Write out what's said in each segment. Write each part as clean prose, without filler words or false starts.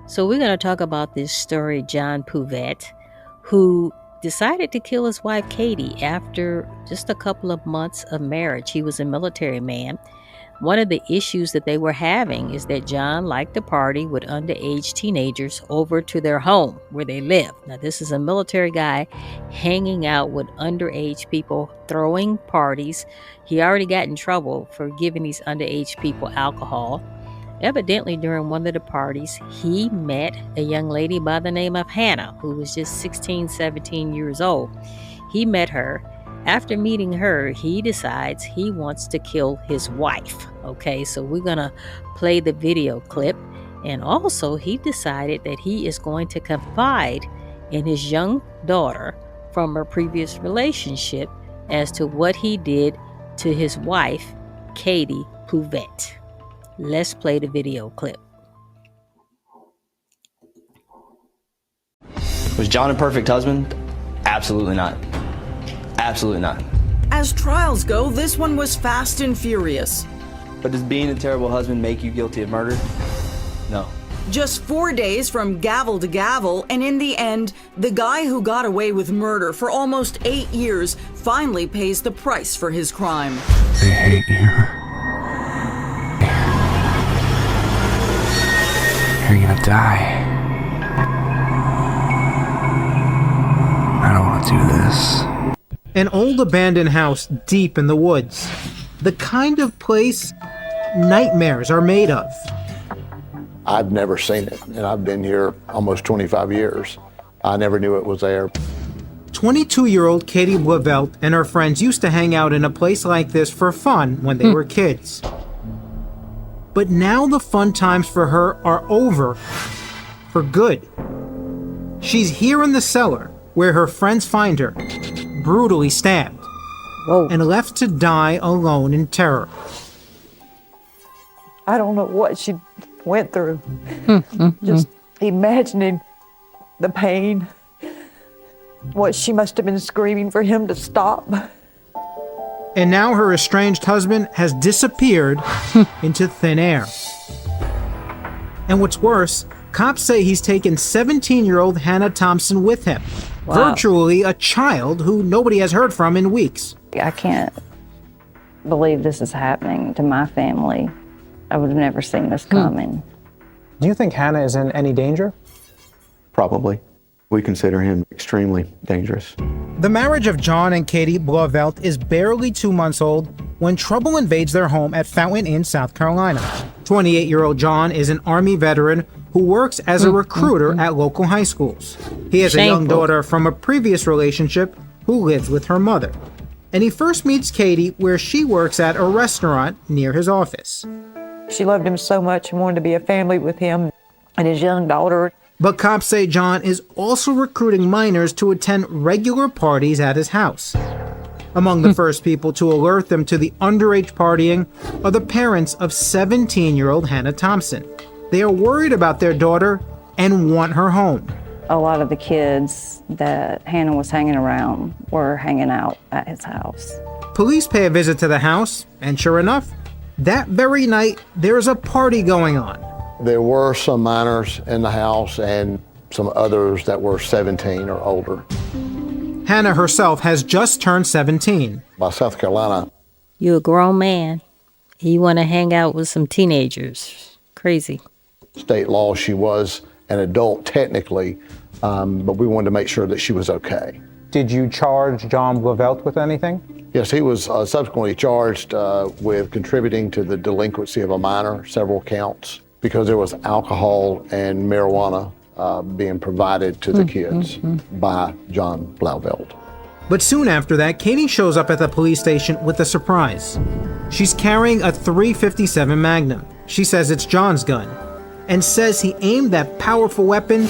So we're going to talk about this story, John Pouvet, who decided to kill his wife Katie after just a couple of months of marriage. He was a military man. One of the issues that they were having is that John liked to party with underage teenagers over to their home where they live. Now, this is a military guy hanging out with underage people, throwing parties. He already got in trouble for giving these underage people alcohol. Evidently, during one of the parties, he met a young lady by the name of Hannah, who was just 16, 17 years old. He met her. After meeting her, he decides he wants to kill his wife. Okay, so we're going to play the video clip. And also, he decided that he is going to confide in his young daughter from her previous relationship as to what he did to his wife, Cati Blauvelt. Let's play the video clip. Was John a perfect husband? Absolutely not. Absolutely not. As trials go, this one was fast and furious. But does being a terrible husband make you guilty of murder? No. Just 4 days from gavel to gavel, and in the end, the guy who got away with murder for almost 8 years finally pays the price for his crime. They hate you. You're gonna die. I don't want to do this. An old abandoned house deep in the woods. The kind of place nightmares are made of. I've never seen it, and I've been here almost 25 years. I never knew it was there. 22-year-old Cati Blauvelt and her friends used to hang out in a place like this for fun when they were kids. But now the fun times for her are over for good. She's here in the cellar where her friends find her, brutally stabbed, and left to die alone in terror. I don't know what she went through. Just imagining the pain, what she must have been screaming for him to stop. And now her estranged husband has disappeared into thin air. And what's worse, cops say he's taken 17-year-old Hannah Thompson with him. Wow. Virtually a child who nobody has heard from in weeks. I can't believe this is happening to my family. I would have never seen this coming. Do you think Hannah is in any danger? Probably. We consider him extremely dangerous. The marriage of John and Cati Blauvelt is barely 2 months old when trouble invades their home at Fountain Inn, South Carolina. 28-year-old John is an Army veteran who works as a recruiter at local high schools. He has a young daughter from a previous relationship who lives with her mother. And he first meets Cati where she works at a restaurant near his office. She loved him so much and wanted to be a family with him and his young daughter. But cops say John is also recruiting minors to attend regular parties at his house. Among the first people to alert them to the underage partying are the parents of 17-year-old Hannah Thompson. They are worried about their daughter and want her home. A lot of the kids that Hannah was hanging around were hanging out at his house. Police pay a visit to the house, and sure enough, that very night, there is a party going on. There were some minors in the house and some others that were 17 or older. Hannah herself has just turned 17. By South Carolina. You're a grown man. You want to hang out with some teenagers. Crazy. State law, she was an adult technically, but we wanted to make sure that she was okay. Did you charge John Blauvelt with anything? Yes, he was subsequently charged with contributing to the delinquency of a minor, several counts, because there was alcohol and marijuana being provided to the kids by John Blauvelt. But soon after that, Cati shows up at the police station with a surprise. She's carrying a .357 Magnum. She says it's John's gun, and says he aimed that powerful weapon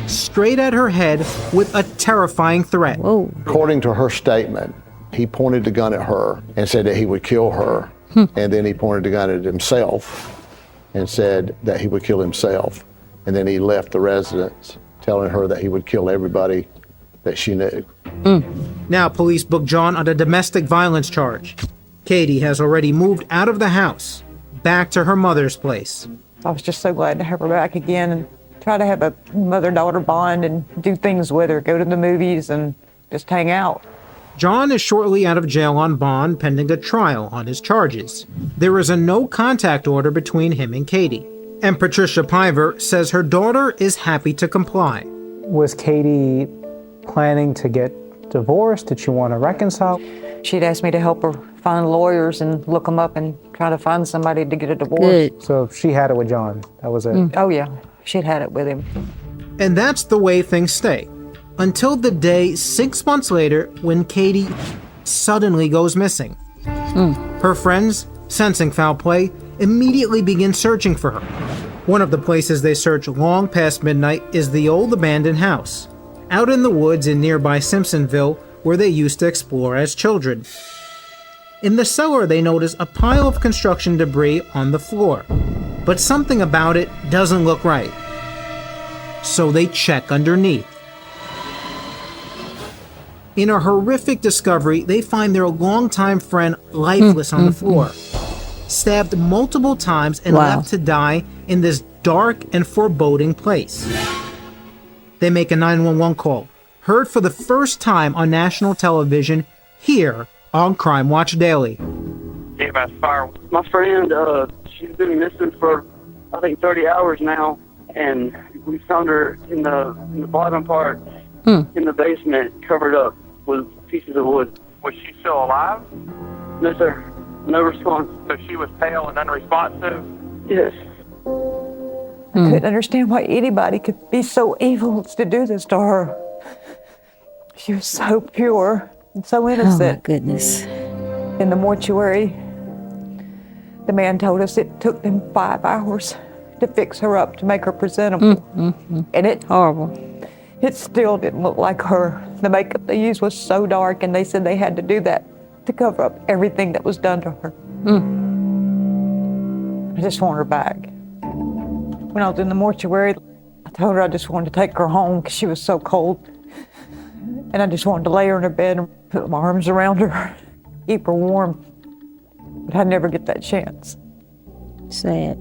straight at her head with a terrifying threat. Whoa. According to her statement, he pointed the gun at her and said that he would kill her, and then he pointed the gun at himself and said that he would kill himself. And then he left the residence telling her that he would kill everybody that she knew. Now police book John on a domestic violence charge. Cati has already moved out of the house, back to her mother's place. I was just so glad to have her back again. And try to have a mother-daughter bond and do things with her, go to the movies and just hang out. John is shortly out of jail on bond pending a trial on his charges. There is a no-contact order between him and Cati, and Patricia Piver says her daughter is happy to comply. Was Cati planning to get divorced? Did she want to reconcile? She'd asked me to help her find lawyers and look them up and try to find somebody to get a divorce. Good. So she had it with John. That was it. Oh yeah, she'd had it with him. And that's the way things stay. Until the day 6 months later when Cati suddenly goes missing. Her friends, sensing foul play, immediately begin searching for her. One of the places they search long past midnight is the old abandoned house, out in the woods in nearby Simpsonville, where they used to explore as children. In the cellar, they notice a pile of construction debris on the floor, but something about it doesn't look right. So they check underneath. In a horrific discovery, they find their longtime friend lifeless on the floor, stabbed multiple times and left to die in this dark and foreboding place. They make a 911 call, heard for the first time on national television here on Crime Watch Daily. My friend, she's been missing for, I think, 30 hours now, and we found her in the bottom part, in the basement, covered up with pieces of wood. Was she still alive? No, sir. No response. So she was pale and unresponsive? Yes. I couldn't understand why anybody could be so evil to do this to her. She was so pure and so innocent. Oh my goodness. In the mortuary, the man told us it took them 5 hours to fix her up, to make her presentable. And it Horrible. It still didn't look like her. The makeup they used was so dark, and they said they had to do that to cover up everything that was done to her. I just want her back. When I was in the mortuary, I told her I just wanted to take her home because she was so cold. And I just wanted to lay her in her bed and put my arms around her, keep her warm. But I'd never get that chance. Sad.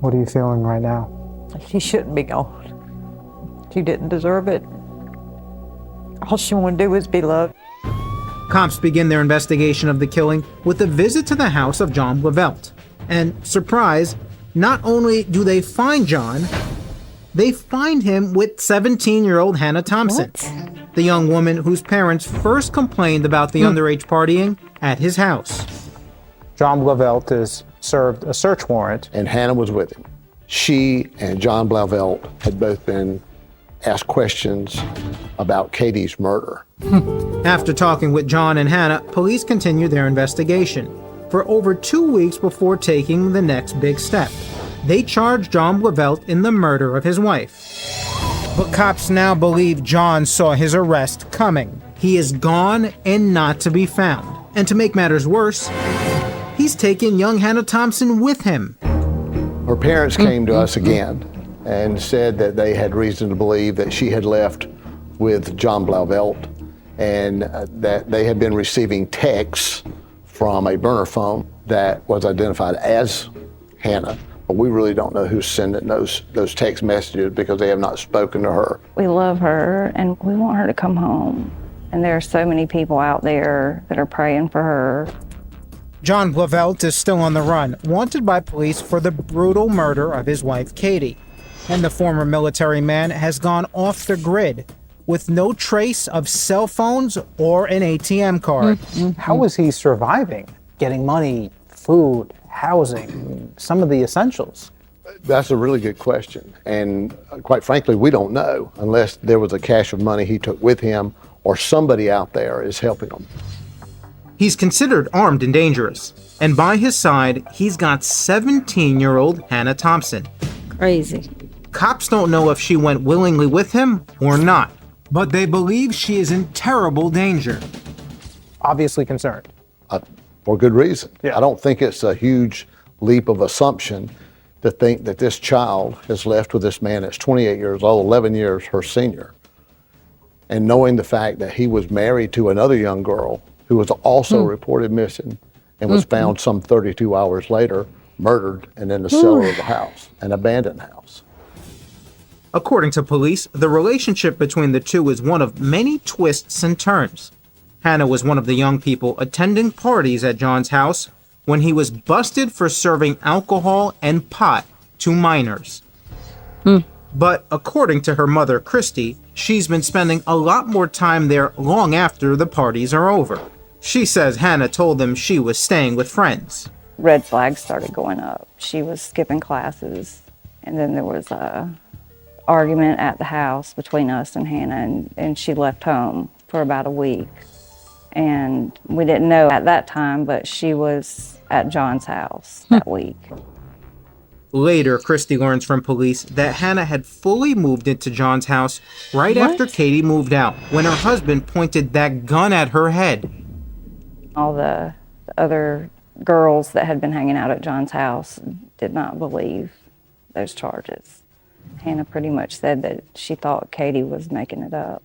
What are you feeling right now? She shouldn't be gone. She didn't deserve it. All she wanted to do was be loved. Cops begin their investigation of the killing with a visit to the house of John Blauvelt. And, surprise, not only do they find John, they find him with 17-year-old Hannah Thompson, the young woman whose parents first complained about the underage partying at his house. John Blauvelt is served a search warrant. And Hannah was with him. She and John Blauvelt had both been asked questions about Cati's murder. After talking with John and Hannah, police continue their investigation for over 2 weeks before taking the next big step. They charge John Blauvelt in the murder of his wife. But cops now believe John saw his arrest coming. He is gone and not to be found. And to make matters worse, he's taken young Hannah Thompson with him. Her parents came to us again and said that they had reason to believe that she had left with John Blauvelt, and that they had been receiving texts from a burner phone that was identified as Hannah. But we really don't know who's sending those text messages because they have not spoken to her. We love her and we want her to come home. And there are so many people out there that are praying for her. John Blauvelt is still on the run, wanted by police for the brutal murder of his wife, Cati. And the former military man has gone off the grid with no trace of cell phones or an ATM card. How is he surviving? Getting money, food, housing, some of the essentials. That's a really good question. And quite frankly, we don't know unless there was a cache of money he took with him or somebody out there is helping him. He's considered armed and dangerous. And by his side, he's got 17-year-old Hannah Thompson. Crazy. Cops don't know if she went willingly with him or not, but they believe she is in terrible danger. Obviously concerned. For good reason. Yeah. I don't think it's a huge leap of assumption to think that this child is left with this man that's 28 years old, 11 years her senior. And knowing the fact that he was married to another young girl who was also reported missing and was found some 32 hours later, murdered and in the cellar of the house, an abandoned house. According to police, the relationship between the two is one of many twists and turns. Hannah was one of the young people attending parties at John's house when he was busted for serving alcohol and pot to minors. But according to her mother, Christy, she's been spending a lot more time there long after the parties are over. She says Hannah told them she was staying with friends. Red flags started going up. She was skipping classes, and then there was a argument at the house between us and Hannah, and she left home for about a week. And we didn't know at that time, but she was at John's house that week. Later, Christy learns from police that Hannah had fully moved into John's house right after Katie moved out, when her husband pointed that gun at her head. All the other girls that had been hanging out at John's house did not believe those charges. Hannah pretty much said that she thought Katie was making it up.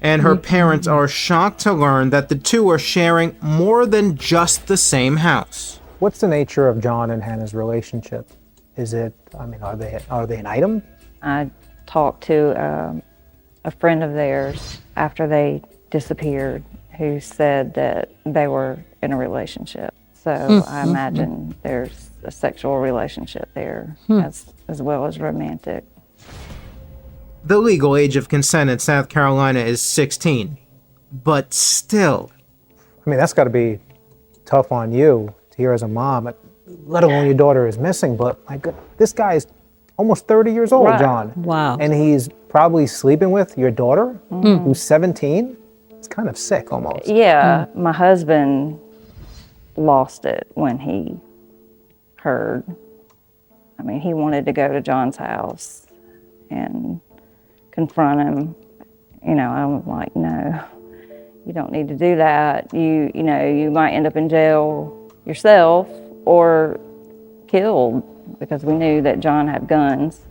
And her parents are shocked to learn that the two are sharing more than just the same house. What's the nature of John and Hannah's relationship? Is it, are they an item? I talked to a friend of theirs after they disappeared who said that they were in a relationship. So I imagine there's a sexual relationship there as well as romantic. The legal age of consent in South Carolina is 16. But still. That's got to be tough on you to hear as a mom, let alone your daughter is missing. But my God, this guy is almost 30 years old, John. Wow. And he's probably sleeping with your daughter, who's 17. It's kind of sick almost. Yeah, my husband lost it when he heard. He wanted to go to John's house and confront him. I was like, no, you don't need to do that. You might end up in jail yourself or killed, because we knew that John had guns.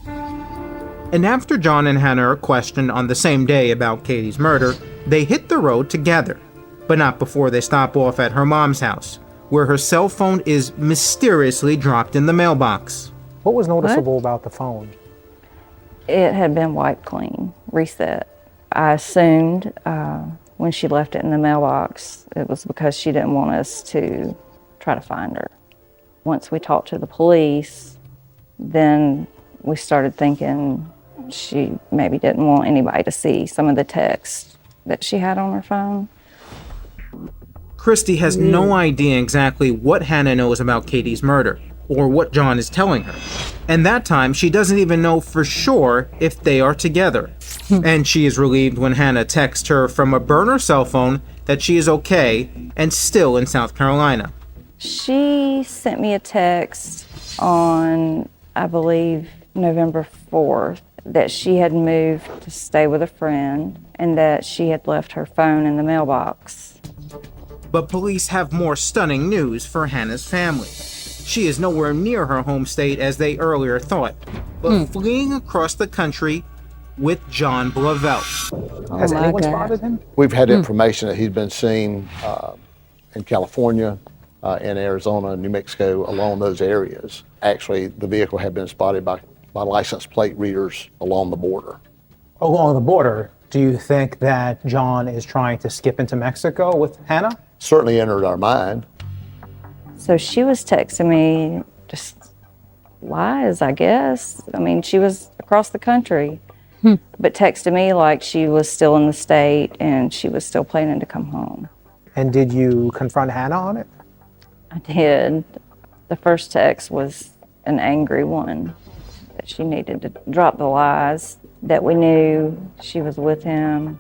And after John and Hannah are questioned on the same day about Katie's murder, they hit the road together, but not before they stop off at her mom's house, where her cell phone is mysteriously dropped in the mailbox. What was noticeable about the phone? It had been wiped clean, reset. I assumed when she left it in the mailbox, it was because she didn't want us to try to find her. Once we talked to the police, then we started thinking she maybe didn't want anybody to see some of the texts that she had on her phone. Christy has no idea exactly what Hannah knows about Katie's murder, or what John is telling her. And that time, she doesn't even know for sure if they are together. And she is relieved when Hannah texts her from a burner cell phone that she is okay and still in South Carolina. She sent me a text on, I believe, November 4th, that she had moved to stay with a friend and that she had left her phone in the mailbox. But police have more stunning news for Hannah's family. She is nowhere near her home state as they earlier thought, but fleeing across the country with John Blauvelt. Has anyone spotted him? We've had information that he's been seen in California, in Arizona, New Mexico, along those areas. Actually, the vehicle had been spotted by license plate readers along the border. Along the border, do you think that John is trying to skip into Mexico with Hannah? Certainly entered our mind. So she was texting me just lies, I guess. She was across the country, but texted me like she was still in the state and she was still planning to come home. And did you confront Hannah on it? I did. The first text was an angry one, that she needed to drop the lies, that we knew she was with him,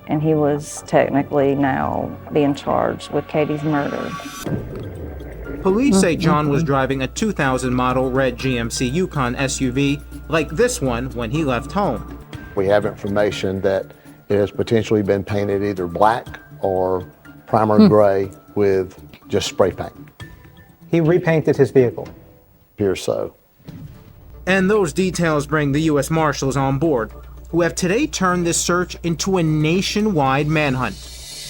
and he was technically now being charged with Katie's murder. Police say John was driving a 2000 model red GMC Yukon SUV like this one when he left home. We have information that it has potentially been painted either black or primer gray with just spray paint. He repainted his vehicle. Appears so. And those details bring the U.S. Marshals on board, who have today turned this search into a nationwide manhunt.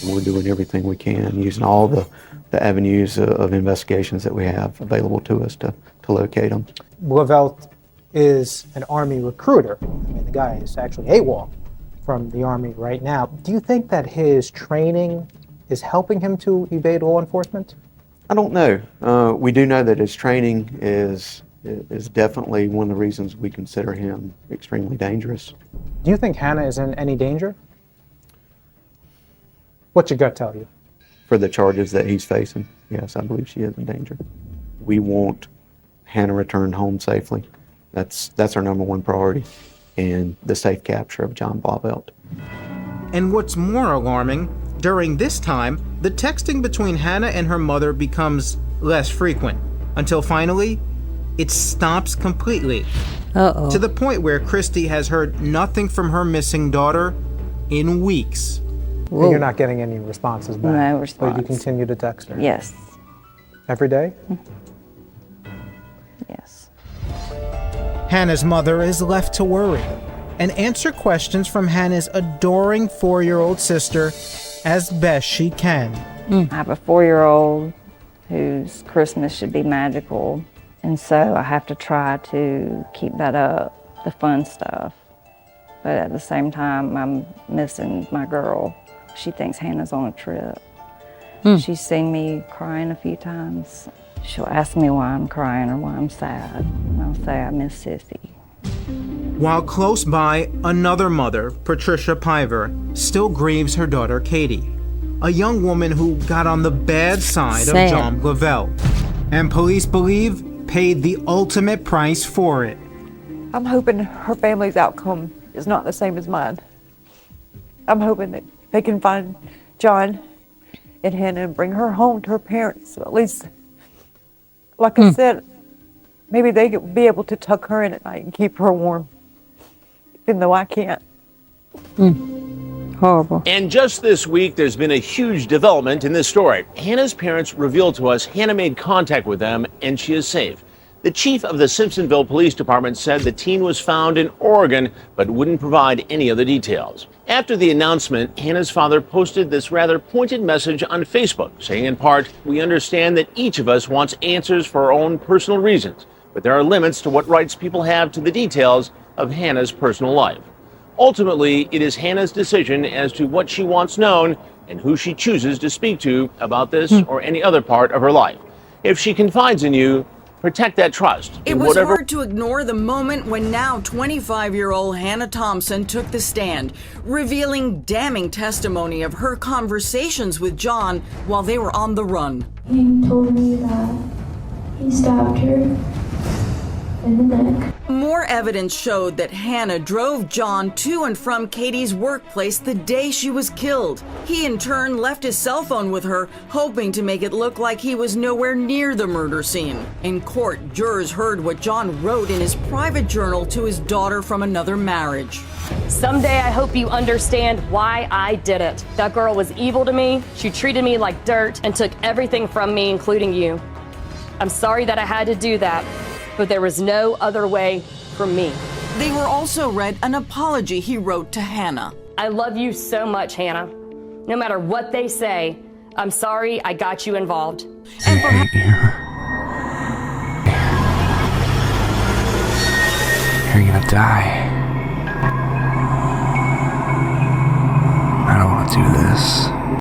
We're doing everything we can, using all the avenues of investigations that we have available to us to locate them. Blauvelt, is an Army recruiter. I mean, the guy is actually AWOL from the Army right now. Do you think that his training is helping him to evade law enforcement? I don't know. We do know that his training is definitely one of the reasons we consider him extremely dangerous. Do you think Hannah is in any danger? What's your gut tell you? For the charges that he's facing, yes, I believe she is in danger. We want Hannah returned home safely. That's our number one priority, and the safe capture of John Blauvelt. And what's more alarming, during this time, the texting between Hannah and her mother becomes less frequent, until finally, it stops completely. Uh-oh. To the point where Christy has heard nothing from her missing daughter in weeks. And you're not getting any responses back? No response. But you continue to text her? Yes. Every day? Yes. Hannah's mother is left to worry and answer questions from Hannah's adoring 4-year-old sister as best she can. I have a 4-year-old whose Christmas should be magical, and so I have to try to keep that up, the fun stuff. But at the same time, I'm missing my girl. She thinks Hannah's on a trip. She's seen me crying a few times. She'll ask me why I'm crying or why I'm sad, and I'll say I miss Sissy. While close by, another mother, Patricia Piver, still grieves her daughter Katie, a young woman who got on the bad side of John Blauvelt, and police believe paid the ultimate price for it. I'm hoping her family's outcome is not the same as mine. I'm hoping that they can find John and Hannah and bring her home to her parents. So at least, like I said, maybe they could be able to tuck her in at night and keep her warm, even though I can't. Horrible. And just this week, there's been a huge development in this story. Hannah's parents revealed to us Hannah made contact with them and she is safe. The chief of the Simpsonville Police Department said the teen was found in Oregon, but wouldn't provide any other details. After the announcement, Hannah's father posted this rather pointed message on Facebook, saying in part, "We understand that each of us wants answers for our own personal reasons, but there are limits to what rights people have to the details of Hannah's personal life. Ultimately, it is Hannah's decision as to what she wants known and who she chooses to speak to about this or any other part of her life. If she confides in you, protect that trust." It was hard to ignore the moment when now 25-year-old Hannah Thompson took the stand, revealing damning testimony of her conversations with John while they were on the run. He told me that he stabbed her in the neck. More evidence showed that Hannah drove John to and from Katie's workplace the day she was killed. He in turn left his cell phone with her, hoping to make it look like he was nowhere near the murder scene. In court, jurors heard what John wrote in his private journal to his daughter from another marriage. "Someday I hope you understand why I did it. That girl was evil to me. She treated me like dirt and took everything from me, including you. I'm sorry that I had to do that, but there was no other way for me." They were also read an apology he wrote to Hannah. "I love you so much, Hannah. No matter what they say, I'm sorry I got you involved." And perhaps You're gonna die. I don't want to do this.